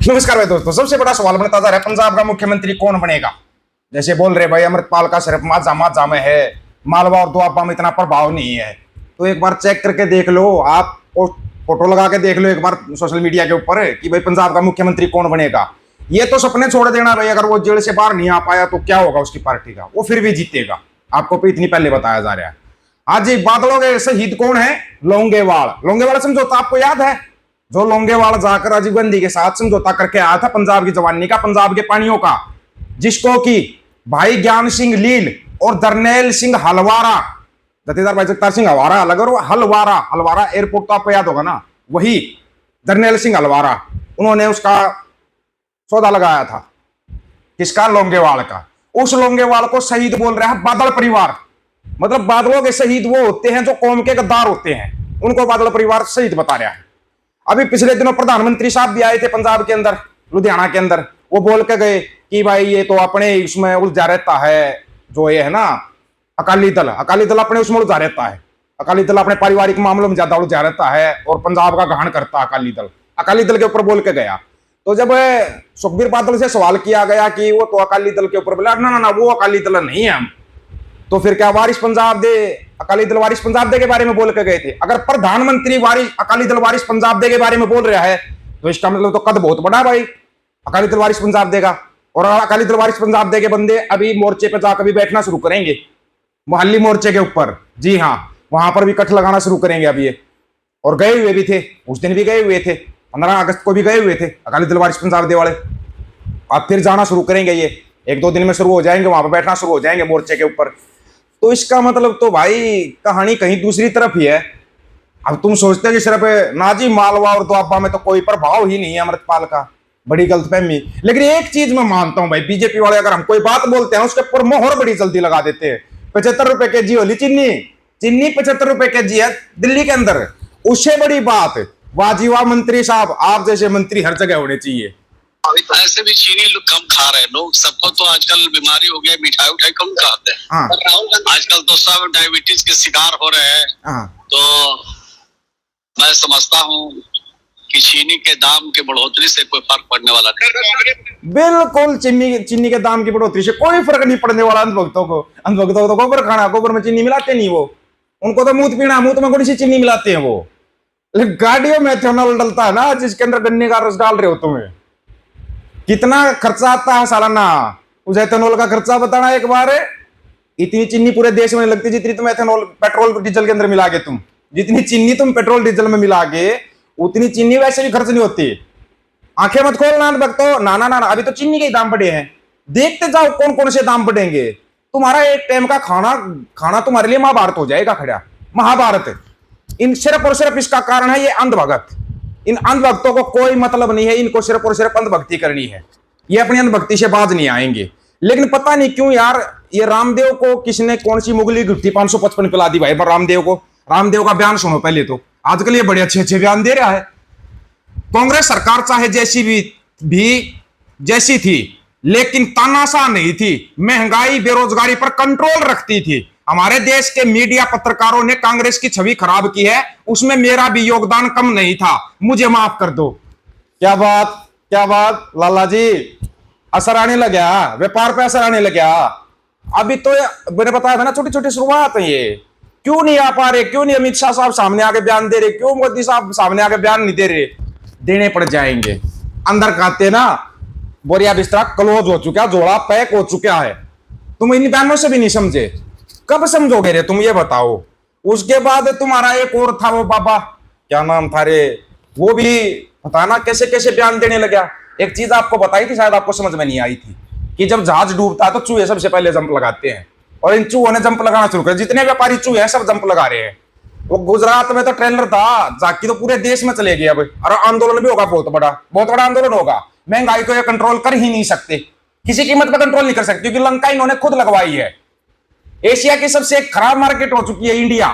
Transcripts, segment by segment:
नमस्कार भाई दोस्तों, सबसे बड़ा सवाल बनता जा रहा है पंजाब का मुख्यमंत्री कौन बनेगा। जैसे बोल रहे भाई अमृतपाल का सिर्फ माजा माजा में है, मालवा और दुआबा में इतना प्रभाव नहीं है। तो एक बार चेक करके देख लो, आप फोटो लगा के देख लो एक बार सोशल मीडिया के ऊपर कि भाई पंजाब का मुख्यमंत्री कौन बनेगा। ये तो सपने छोड़ देना भाई, अगर वो जेल से बाहर नहीं आ पाया तो क्या होगा उसकी पार्टी का, वो फिर भी जीतेगा। आपको तो इतनी पहले बताया जा रहा है। आज जी बादलों के शहीद कौन है? लोंगेवाल। लोंगेवाल समझौता आपको याद है? जो लोंगेवाल जाकर राजीव गांधी के साथ समझौता करके आया था पंजाब की जवानी का, पंजाब के पानियों का, जिसको कि भाई ज्ञान सिंह लील और जरनैल सिंह हलवारा, जथेदार भाई जगतार सिंह हलवारा अलग और हलवारा एयरपोर्ट तो आपको याद होगा ना, वही जरनैल सिंह हलवारा, उन्होंने उसका सौदा लगाया था। किसका? लोंगेवाल का। उस लोंगेवाल को शहीद बोल रहा है बादल परिवार। मतलब बादलों के शहीद वो होते हैं जो कौम के गद्दार होते हैं, उनको बादल परिवार शहीद बता रहा है। अभी पिछले दिनों प्रधानमंत्री साहब भी आए थे पंजाब के अंदर, लुधियाना के अंदर। वो बोल के गए कि भाई ये तो अपने उसमें उलझा रहता है, जो ये है ना अकाली दल अपने उसमें उलझा रहता है। अकाली दल अपने पारिवारिक मामलों में ज्यादा उलझा रहता है और पंजाब का गहन करता है अकाली दल के ऊपर बोल के गया। तो जब सुखबीर बादल से सवाल किया गया कि वो तो अकाली दल के ऊपर बोला, ना ना वो अकाली दल नहीं है हम, तो फिर क्या वारिस पंजाब दे, अकाली दल वारिस पंजाब दे के बारे में बोल के गए थे। अगर प्रधानमंत्री वारिस अकाली दल वारिस पंजाब दे के बारे में बोल रहा है तो इसका मतलब तो कद बहुत बड़ा भाई, अकाली दल वारिस पंजाब देगा। और अकाली दल वारिस पंजाब दे के बंदे अभी मोर्चे पे जाकर भी बैठना शुरू करेंगे, मोहल्ली मोर्चे के ऊपर। जी हाँ, वहां पर भी कट लगाना शुरू करेंगे अभी ये। और गए हुए भी थे, उस दिन भी गए हुए थे, 15 अगस्त को भी गए हुए थे अकाली दल वारिस पंजाब दे वाले। अब फिर जाना शुरू करेंगे, ये 1-2 दिन में शुरू हो जाएंगे, वहां पर बैठना शुरू हो जाएंगे मोर्चे के ऊपर। तो इसका मतलब तो भाई कहानी कहीं दूसरी तरफ ही है। अब तुम सोचते हो कि सिर्फ नाजी मालवा और दुआबा में तो कोई प्रभाव ही नहीं है अमृतपाल का, बड़ी गलतफहमी। लेकिन एक चीज मैं मानता हूं भाई, बीजेपी वाले अगर हम कोई बात बोलते हैं उसके ऊपर मोहर बड़ी जल्दी लगा देते हैं। 75 रुपए के जी होली चीनी 75 रुपए के जी है दिल्ली के अंदर, उससे बड़ी बात वाजी वाह मंत्री साहब, आप जैसे मंत्री हर जगह होने चाहिए। ऐसे भी चीनी लोग कम खा रहे हैं, लोग सबको तो आजकल बीमारी हो गया, मिठाई उठाई कम खाते हैं। हाँ। आजकल तो सब डायबिटीज के शिकार हो रहे हैं। हाँ। तो मैं समझता हूँ कि चीनी के दाम के बढ़ोतरी से कोई फर्क पड़ने वाला नहीं। बिल्कुल चीनी के दाम की बढ़ोतरी से कोई फर्क नहीं पड़ने वाला। अंधभक्तों को तो गोबर खाना, गोबर में चीनी मिलाते नहीं वो, उनको तो मूत पीना, मूत में थोड़ी सी चीनी मिलाते हैं वो। लेकिन गाड़ियों में एथेनॉल डलता है ना, जिसके अंदर गन्ने का रस डाल रहे हो तुम्हें, कितना खर्चा आता है सालाना। उस एथेनॉल का खर्चा बताना एक बार। इतनी चीनी पूरे देश में लगती जितनी तुम एथेनॉल पेट्रोल डीजल के अंदर मिला के, तुम जितनी चीनी तुम पेट्रोल डीजल में मिला के, उतनी चीनी वैसे भी खर्च नहीं होती। आंखें मत खोलना भक्तो, ना ना ना, अभी तो चीनी के दाम बढ़े हैं, देखते जाओ कौन कौन से दाम बढ़ेंगे। तुम्हारा एक टाइम का खाना तुम्हारे लिए महाभारत हो जाएगा खड़ा, महाभारत। इन सिर्फ और सिर्फ इसका कारण है ये अंधभगत। इन अंधभक्तों को कोई मतलब नहीं है, इनको सिर्फ और सिर्फ अंधभक्ति करनी है, ये अपनी अंधभक्ति से बाज नहीं आएंगे। लेकिन पता नहीं क्यों यार, ये रामदेव को किसने कौन सी मुगली गुट्ठी 555 पिला दी भाई रामदेव को। रामदेव का बयान सुनो पहले तो, आजकल ये बड़े अच्छे अच्छे बयान दे रहा है। कांग्रेस सरकार चाहे जैसी थी, लेकिन तानाशाह नहीं थी, महंगाई बेरोजगारी पर कंट्रोल रखती थी। हमारे देश के मीडिया पत्रकारों ने कांग्रेस की छवि खराब की है, उसमें मेरा भी योगदान कम नहीं था, मुझे माफ कर दो। क्या बात लाला जी, असर आने लगा, व्यापार पे असर आने लगा। अभी तो मैंने बताया था ना, छोटी छोटी शुरुआत है ये। क्यों नहीं आ पा रहे, क्यों नहीं अमित शाह साहब सामने आके बयान दे रहे, क्यों मोदी साहब सामने आके बयान नहीं दे रहे? देने पड़ जाएंगे। अंदर खाते ना बोरिया बिस्तरा क्लोज हो चुका, जोड़ा पैक हो चुका है। तुम इन बयानों से भी नहीं समझे, कब समझोगे रे तुम, ये बताओ। उसके बाद तुम्हारा एक और था, वो बाबा क्या नाम था रे, वो भी पता ना कैसे कैसे बयान देने लगा। एक चीज आपको बताई थी, शायद आपको समझ में नहीं आई थी, कि जब जहाज डूबता है तो चूहे सबसे पहले जंप लगाते हैं, और इन चूहों ने जंप लगाना शुरू कर, जितने व्यापारी चूहे हैं सब जंप लगा रहे हैं। वो गुजरात में तो ट्रेलर था, जाकी तो पूरे देश में चले गए अब, और आंदोलन भी होगा, बहुत बड़ा आंदोलन होगा। महंगाई को ये कंट्रोल कर ही नहीं सकते, किसी कीमत पर कंट्रोल नहीं कर सकते, क्योंकि लंका इन्होंने खुद लगवाई है। एशिया की सबसे खराब मार्केट हो चुकी है इंडिया,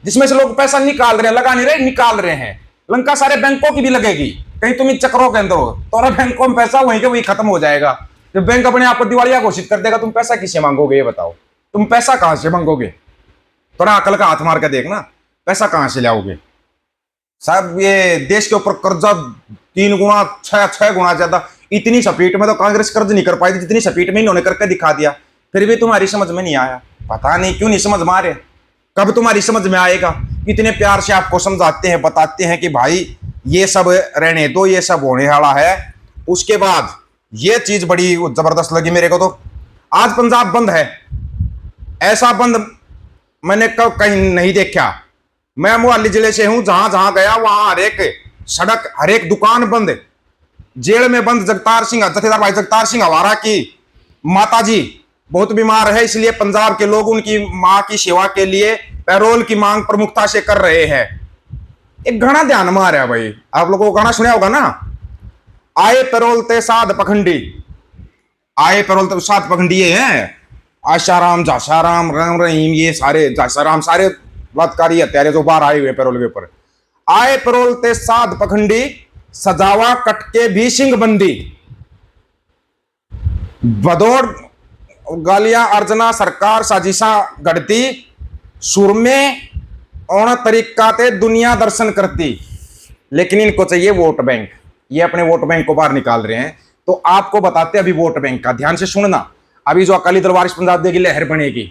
जिसमें से लोग पैसा निकाल रहे हैं, लगा नहीं रहे, निकाल रहे हैं। लंका सारे बैंकों की भी लगेगी, कहीं तुम इन चक्रों के अंदर हो तो बैंकों में पैसा वहीं के वहीं खत्म हो जाएगा। जब बैंक अपने आप को दिवालिया घोषित कर देगा, तुम पैसा किससे मांगोगे? ये बताओ, तुम पैसा कहां से मांगोगे? थोड़ा अकल का हाथ मार के देखना, पैसा कहां से लाओगे? साहब ये देश के ऊपर कर्जा 3 गुना 6 गुना ज्यादा। इतनी स्पीड में तो कांग्रेस कर्ज नहीं कर पाई थी जितनी स्पीड में इन्होंने करके दिखा दिया। फिर भी तुम्हारी समझ में नहीं आया, पता नहीं क्यों नहीं समझ में आ रहे। कब तुम्हारी समझ में आएगा? इतने प्यार से आपको समझाते हैं, बताते हैं कि भाई ये सब रहने दो, ये सब होने वाला है। उसके बाद ये चीज बड़ी जबरदस्त लगी मेरे को। तो आज पंजाब बंद है, ऐसा बंद मैंने कब कहीं नहीं देखा। मैं मोहाली जिले से हूं, जहां जहां गया वहां हर एक सड़क, हर एक दुकान बंद, जेल में बंद। जगतार सिंह, जथेदार भाई जगतार सिंह हवारा की माता जी बहुत बीमार है, इसलिए पंजाब के लोग उनकी मां की सेवा के लिए पैरोल की मांग प्रमुखता से कर रहे हैं। एक गाना ध्यान में आ रहा है भाई, आप लोगों को गाना सुना होगा ना, आए पैरोल ते साध पखंडी, आए पैरोल ते साध पखंडी ये हैं आशाराम, झासाराम, राम रहीम, ये सारे झासाराम, सारे बलात्कारी हत्यारे जो बाहर आए हुए पैरोल के ऊपर। आए पैरोल ते साध पखंडी, सजावा कटके भी सिंह बंदी, बदौड़ गालियां अर्जना सरकार साजिशा गढ़ती, सुरमे और तरीका ते दुनिया दर्शन करती। लेकिन इनको चाहिए वोट बैंक, ये अपने वोट बैंक को बाहर निकाल रहे हैं। तो आपको बताते अभी वोट बैंक का, ध्यान से सुनना। अभी जो अकाली दल वारिस पंजाब देगी लहर बनेगी,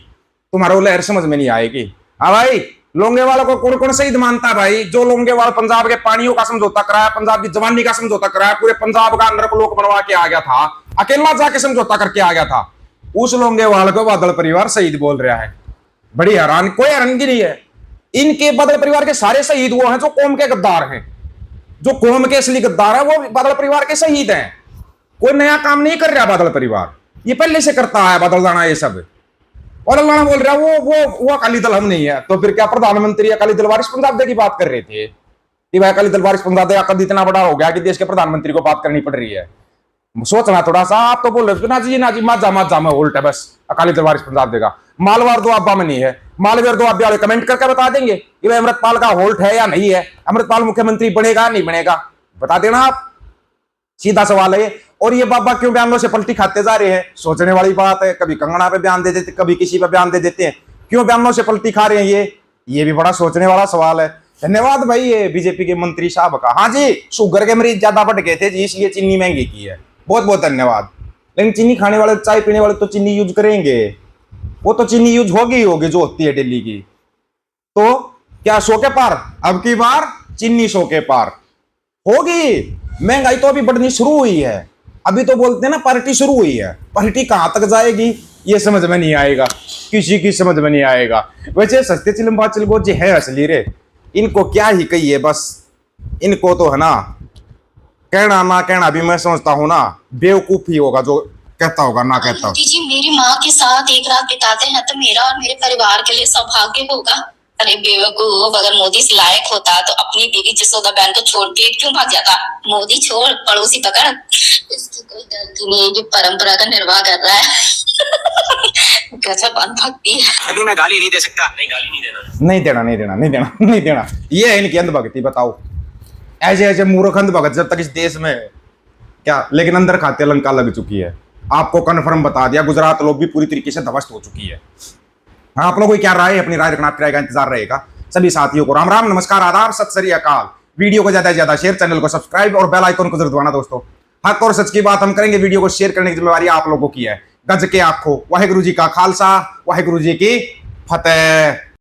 तुम्हारा वो लहर समझ में नहीं आएगी। हाँ भाई, लोंगेवाल को कौन कौन शहीद मानता है भाई? जो लोंगेवाल पंजाब के पानियों का समझौता कराया, पंजाब की जवानी का समझौता कराया, पूरे पंजाब का नरक लोक बनवा के आ गया था, अकेला जाके समझौता करके आ गया था, उस लोंगेवाल को बादल परिवार शहीद बोल रहा है। बड़ी हैरान, कोई हैरानगी नहीं है। इनके बादल परिवार के सारे शहीद वो हैं जो कौम के गद्दार हैं, जो कौम के असली गद्दार है वो बादल परिवार के शहीद हैं। कोई नया काम नहीं कर रहा बादल परिवार, ये पहले से करता है बादल लाना ये सब। और अल्लाह बोल रहा है वो अकाली दल हम नहीं है। तो फिर क्या प्रधानमंत्री अकाली दल वारिस पंजाब दे की बात कर रहे थे कि भाई अकाली दल वारिस पंजाब दे कद इतना बड़ा हो गया कि देश के प्रधानमंत्री को बात करनी पड़ रही है? सोचना थोड़ा सा। आप तो बोल रहे ना जी माजा में उल्टा बस अकाली दल वारिस पंजाब देगा। मालवार दुआबा में नहीं है, मालवार दुआबे वाले कमेंट करके बता देंगे कि भाई अमृतपाल का होल्ट है या नहीं है, अमृतपाल मुख्यमंत्री बनेगा नहीं बनेगा, बता देना आप। सीधा सवाल है। और ये बाबा क्यों बयानों से पलटी खाते जा रहे हैं? सोचने वाली बात है। कभी कंगना पे बयान दे देते, कभी किसी पे बयान दे देते हैं, क्यों बयानों से पलटी खा रहे हैं? ये भी बड़ा सोचने वाला सवाल है। धन्यवाद भाई ये बीजेपी के मंत्री साहब का। हाँ जी, शुगर के मरीज ज्यादा बढ़ गए थे जी, इसलिए चीनी महंगी की है, बहुत बहुत धन्यवाद। लेकिन चीनी खाने वाले, चाय पीने वाले तो चीनी यूज करेंगे, वो तो चीनी यूज होगी जो होती है दिल्ली की। तो क्या 100 के पार? अब की बार चीनी 100 के पार होगी। महंगाई तो अभी बढ़नी शुरू हुई है, अभी तो बोलते हैं ना पार्टी शुरू हुई है, पार्टी कहां तक जाएगी ये समझ में नहीं आएगा, किसी की समझ में नहीं आएगा। वैसे सस्ते चिलम्बा चिलगोजे है असली रे, इनको क्या ही कहिए, बस इनको तो है ना कहना ना कहना भी मैं समझता हूं ना बेवकूफी होगा जो कहता होगा ना कहता होगा। जी मेरी माँ के साथ एक रात बिताते हैं तो मेरा और मेरे परिवार के लिए सौभाग्य होगा। अरे बेवकूफ, अगर मोदी इस लायक होता तो अपनी बीवी जसोदा बहन को छोड़ के क्यों भाग जाता? मोदी छोड़, पड़ोसी पकड़। इसकी कोई गलती नहीं है, ये परंपरा का निर्वाह कर रहा है। गजब अंधभक्ति है। अभी मैं गाली नहीं दे सकता। नहीं, गाली नहीं देना, नहीं देना, नहीं देना, नहीं देना, नहीं देना। ये है इनकी अंधभक्ति। बताओ, ऐसे ऐसे मूर्ख अंधभक्त जब तक इस देश में क्या, लेकिन अंदर खाते लंका लग चुकी है। आपको कन्फर्म बता दिया, गुजरात लोग भी पूरी तरीके से ध्वस्त हो चुकी है। हाँ, आप लोगों की क्या राय है? अपनी राय रखना, आपकी राय का इंतजार रहेगा। सभी साथियों को राम राम, नमस्कार, आदाब, सत श्री अकाल। वीडियो को ज्यादा से ज्यादा शेयर, चैनल को सब्सक्राइब और बेल आइकन को जरूर दबाना दोस्तों। हक और सच की बात हम करेंगे, वीडियो को शेयर करने की जिम्मेवारी आप लोगों की है। गज के आंखों, वाहेगुरु जी का खालसा, वाहेगुरु जी की फतेह।